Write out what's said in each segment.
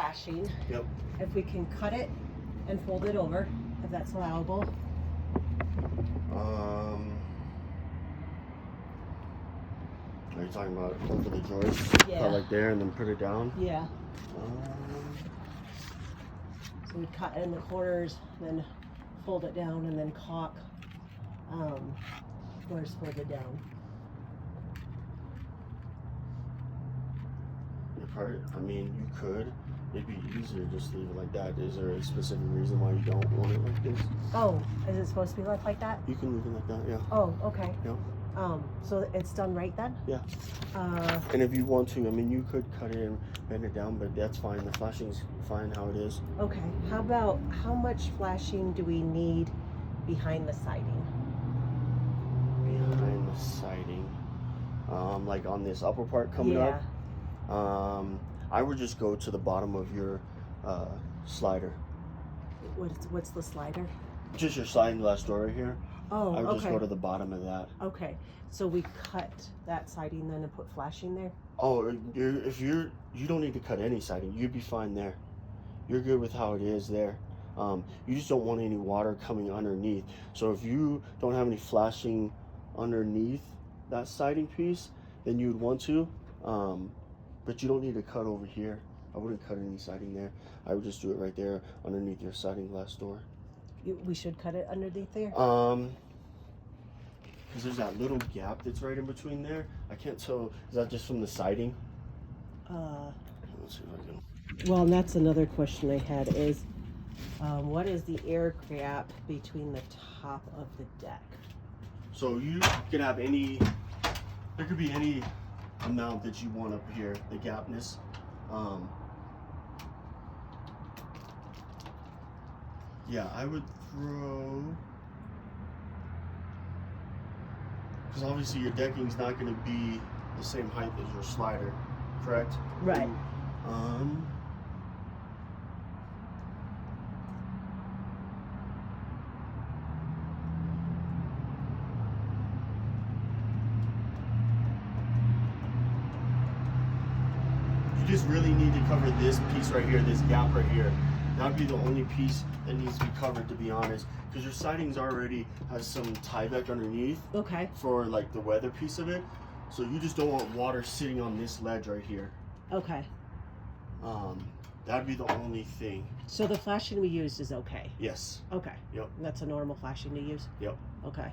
flashing. Yep. If we can cut it and fold it over, if that's allowable. Are you talking about over the joist? Yeah. Cut like there and then put it down? Yeah. So we cut in the corners, then fold it down, and then caulk where it's folded down. I mean, you could. It'd be easier just leave it like that. Is there a specific reason why you don't want it like this? Oh, is it supposed to be left like that? You can leave it like that, yeah. Oh, okay. Yeah. So it's done right then? Yeah. And if you want to, I mean, you could cut it and bend it down, but that's fine. The flashing's fine how it is. Okay. How about, how much flashing do we need behind the siding? Behind the siding. Like on this upper part coming up. I would just go to the bottom of your slider. What's the slider? Just your sliding glass door right here. Oh, I would okay. just go to the bottom of that. Okay, so we cut that siding then and put flashing there? Oh, you don't need to cut any siding. You'd be fine there. You're good with how it is there. You just don't want any water coming underneath. So if you don't have any flashing underneath that siding piece, then you'd want to. But you don't need to cut over here. I wouldn't cut any siding there. I would just do it right there underneath your sliding glass door. We should cut it underneath there? Because there's that little gap that's right in between there. I can't tell. Is that just from the siding? Let's see if I can. Well, and that's another question I had is, what is the air gap between the top of the deck? So you can have any, there could be any amount that you want up here, the gapness. Yeah, I would throw, because obviously your decking's not going to be the same height as your slider, correct? Right. You just really need to cover this piece right here, this gap right here. That would be the only piece that needs to be covered, to be honest, because your sidings already has some Tyvek underneath. Okay. For like the weather piece of it, so you just don't want water sitting on this ledge right here. Okay. That'd be the only thing. So the flashing we used is okay? Yes. Okay. Yep. That's a normal flashing to use? Yep. Okay.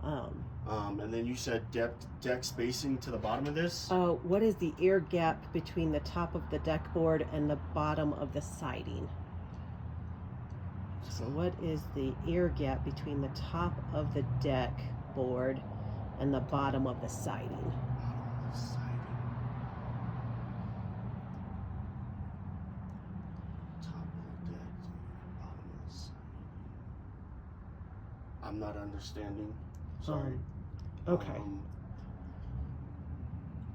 And then you said deck spacing to the bottom of this? What is the air gap between the top of the deck board and the bottom of the siding? So what is the air gap between the top of the deck board and the bottom of the siding? Bottom of the siding. Top of the deck, bottom of the siding. I'm not understanding. Sorry. Okay.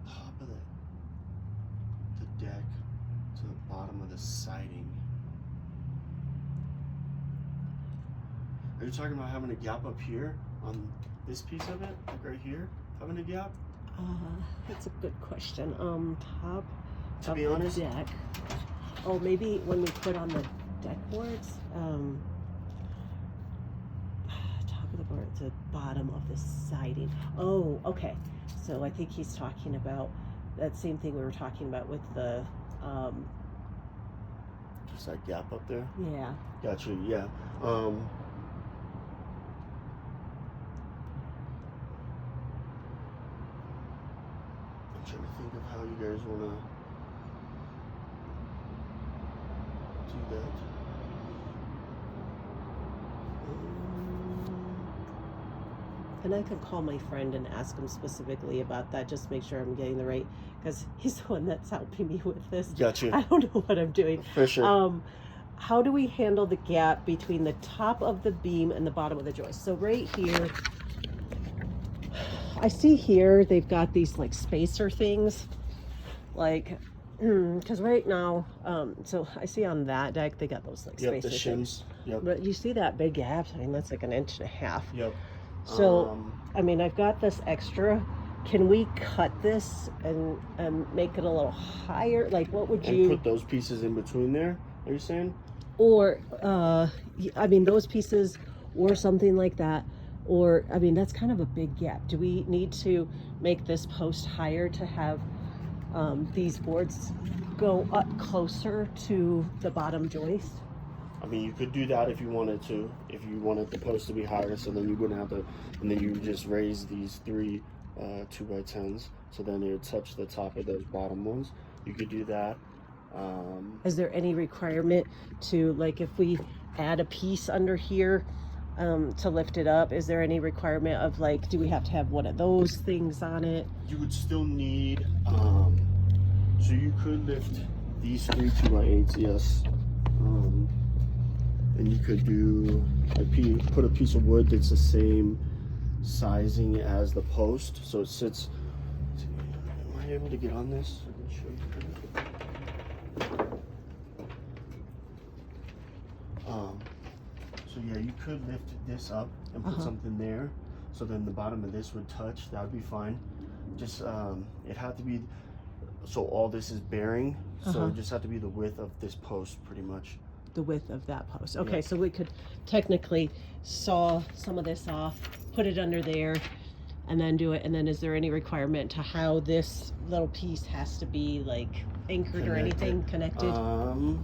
Top of the deck to the bottom of the siding. Are you talking about having a gap up here on this piece of it, like right here, having a gap? That's a good question. Top To of be honest, the deck. Oh, maybe when we put on the deck boards. Top of the board to bottom of the siding. Oh, okay. So I think he's talking about that same thing we were talking about with the. just that gap up there. Yeah. Gotcha. Yeah. I'm trying to think of how you guys want to do that. And I could call my friend and ask him specifically about that, just make sure I'm getting the right, because he's the one that's helping me with this. Gotcha. I don't know what I'm doing. For sure. How do we handle the gap between the top of the beam and the bottom of the joist? So right here, I see here they've got these like spacer things, like, because right now, so I see on that deck they got those like spacer the things. shims. Yep. But you see that big gap? I mean, that's like 1.5 inches. Yep. So, I mean, I've got this extra can we cut this and make it a little higher? Like, what would And you? put those pieces in between there, are you saying? Or, I mean, those pieces or something like that. Or, I mean, that's kind of a big gap. Do we need to make this post higher to have these boards go up closer to the bottom joist? I mean, you could do that if you wanted to. If you wanted the post to be higher, so then you wouldn't have to, and then you would just raise these 3 2x10s, so then it would touch the top of those bottom ones. You could do that. Is there any requirement to, like, if we add a piece under here to lift it up, is there any requirement of, like, do we have to have one of those things on it? You would still need, so you could lift these 3 2x8s, yes. And you could do put a piece of wood that's the same sizing as the post, so it sits. Am I able to get on this? I can show you. So yeah, you could lift this up and put something there, so then the bottom of this would touch. That would be fine. Just it had to be, so all this is bearing, so it just had to be the width of this post, pretty much. The width of that post. Okay, so we could technically saw some of this off, put it under there, and then do it. And then is there any requirement to how this little piece has to be, like, anchored or anything connected? I'm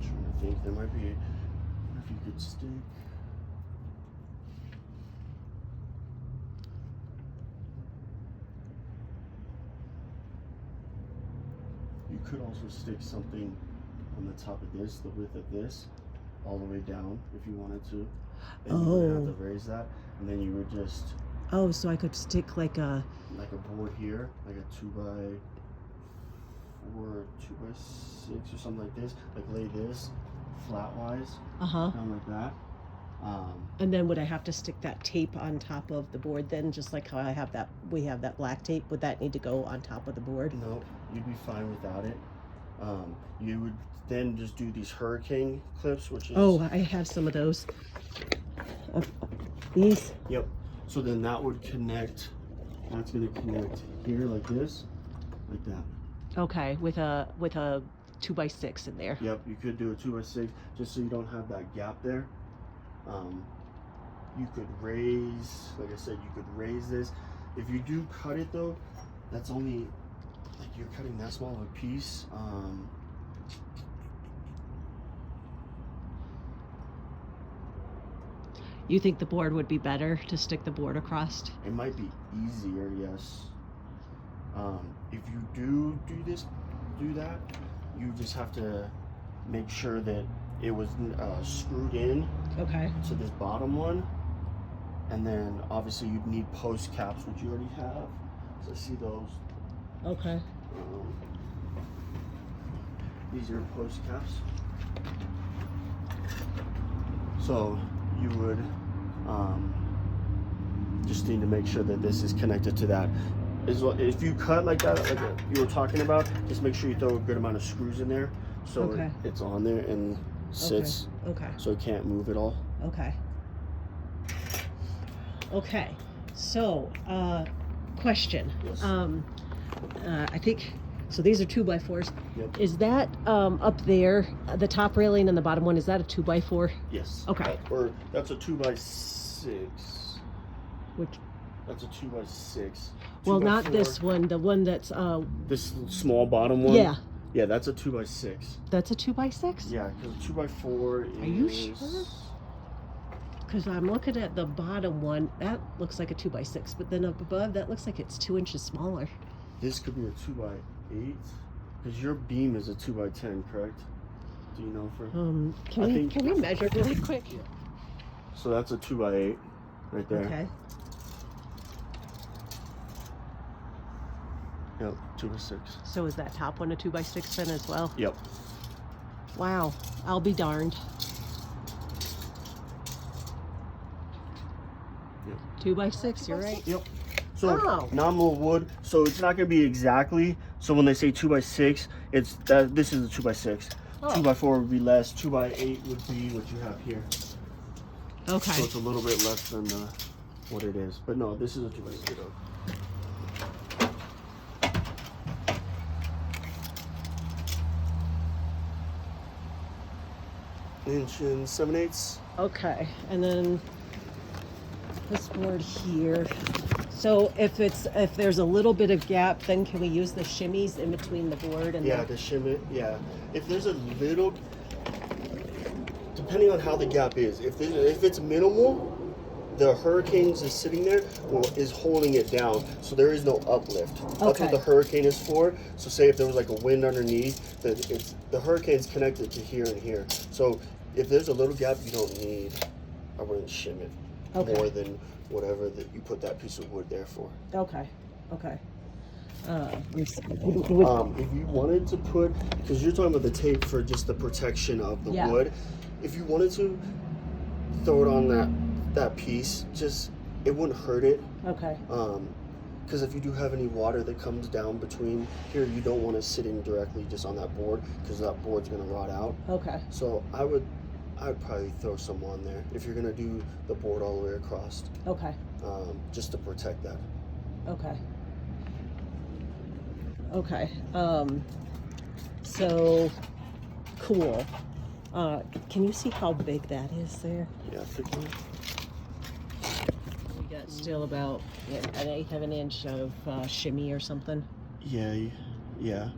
trying to think. There might be, if you could stick. You could also stick something on the top of this, the width of this, all the way down if you wanted to. And you would have to raise that, and then you would just. Oh, so I could stick like a board here, like a 2x4, 2x6 or something like this. Like lay this flatwise, down like that. And then would I have to stick that tape on top of the board then, just like how we have that black tape? Would that need to go on top of the board? No, you'd be fine without it. You would then just do these hurricane clips, which is. Oh, I have some of those. These? Yep. So then that would connect. That's going to connect here like this, like that. Okay, with a 2x6 in there. Yep, you could do a 2x6 just so you don't have that gap there. You could raise, like I said, you could raise this. If you do cut it though, that's only, like, you're cutting that small of a piece. You think the board would be better to stick the board across? It might be easier, yes. If you do that, you just have to make sure that it was screwed in to this bottom one, and then obviously you'd need post caps, which you already have. So I see those. Okay. These are post caps. So you would just need to make sure that this is connected to that. If you cut like that, like you were talking about, just make sure you throw a good amount of screws in there, so it's on there and sits. Okay. So it can't move at all. Okay. Okay. So, question. Yes. I think so. These are 2x4s. Yep. Is that up there, the top railing and the bottom one? Is that a 2x4? Yes. Okay. Or that's a 2x6. Which? That's a 2x6. Well, not this one. The one that's this small bottom one. Yeah. Yeah, that's a 2x6. That's a 2x6. Yeah, because 2x4 is. Are you sure? Because I'm looking at the bottom one. That looks like a 2x6, but then up above, that looks like it's 2 inches smaller. This could be a 2x8, because your beam is a 2x10, correct? Do you know for? Can we measure really quick? Yeah. So that's a 2x8, right there. Okay. Yep, 2x6. So is that top one a 2x6 then as well? Yep. Wow, I'll be darned. Yep. 2x6, you're right. Yep. So nominal wood. So it's not gonna be exactly. So when they say 2x6, it's that this is a 2x6. 2x4 would be less. 2x8 would be what you have here. Okay. So it's a little bit less than what it is. But no, this is a 2x0. Inch and 7/8. Okay, and then this board here. So if there's a little bit of gap, then can we use the shimmies in between the board and the shimmy? Yeah. If there's a little, depending on how the gap is, if it's minimal, the Hurricanes is sitting there, is holding it down, so there is no uplift. That's what the Hurricane is for. So say if there was like a wind underneath, the Hurricane's connected to here and here. So if there's a little gap, you don't need, I wouldn't shim it more than whatever that you put that piece of wood there for. Okay. Okay. If you wanted to put, because you're talking about the tape for just the protection of the wood, if you wanted to throw it on that piece, just, it wouldn't hurt it. Okay. Because if you do have any water that comes down between here, you don't want to sit in directly just on that board, because that board's going to rot out. Okay. So I'd probably throw some on there if you're going to do the board all the way across. Okay. Just to protect that. Okay. Okay. So cool. Can you see how big that is there? Yeah, we got still about an 1/8 of an inch of shimmy or something. Yeah. Yeah,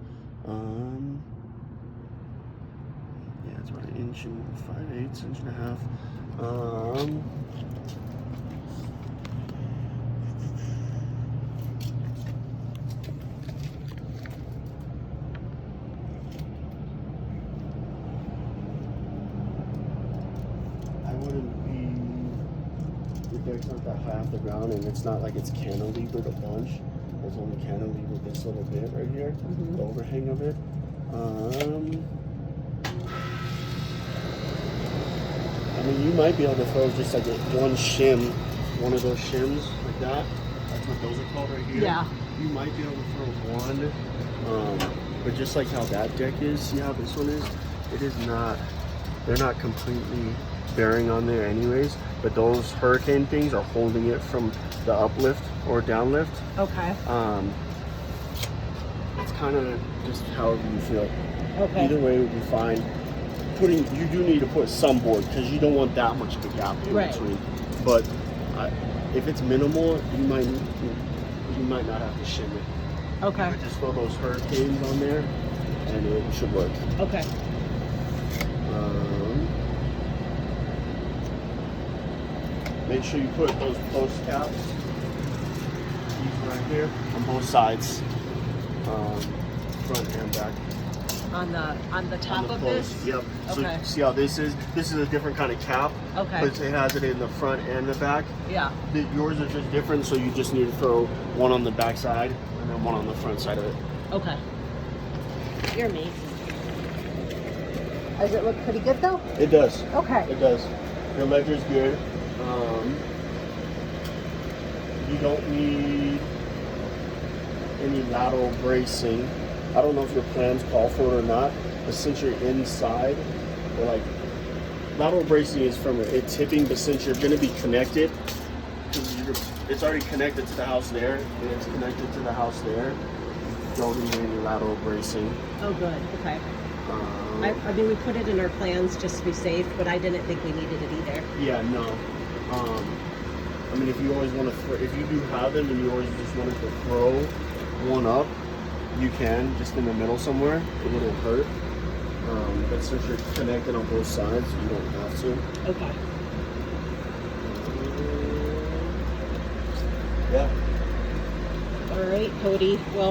it's about 1 inch and 5/8, inch and a half. The deck's not that high off the ground, and it's not like it's cantilevered a bunch. It's only cantilevered this little bit right here, the overhang of it. I mean, you might be able to throw just like one shim, one of those shims like that. That's what those are called right here. Yeah. You might be able to throw one, but just like how that deck is, see how this one is? It is not, they're not completely bearing on there anyways, but those Hurricane things are holding it from the uplift or downlift. Okay. It's kind of just however you feel. Okay. Either way would be fine. You do need to put some board because you don't want that much of a gap in between. But if it's minimal, you might not have to shim it. Okay. Just throw those Hurricanes on there, and it should work. Okay. Make sure you put those post caps, these right here, on both sides, front and back. On the top of this? Yep. Okay. So see how this is? This is a different kind of cap. Okay. But it has it in the front and the back. Yeah. Yours are just different, so you just need to throw one on the back side and then one on the front side of it. Okay. You're amazing. Does it look pretty good though? It does. Okay. It does. Your ledger's good. You don't need any lateral bracing. I don't know if your plans call for it or not, but since you're inside, or like lateral bracing is from it tipping, but since you're going to be connected, because it's already connected to the house there, and it's connected to the house there, you don't need any lateral bracing. Oh, good. Okay. I mean, we put it in our plans just to be safe, but I didn't think we needed it either. Yeah, no. I mean, if you always want to, if you do have them and you always just wanted to throw one up, you can, just in the middle somewhere. It wouldn't hurt. But since you're connected on both sides, you don't have to. Okay. Yeah. All right, Cody. Well.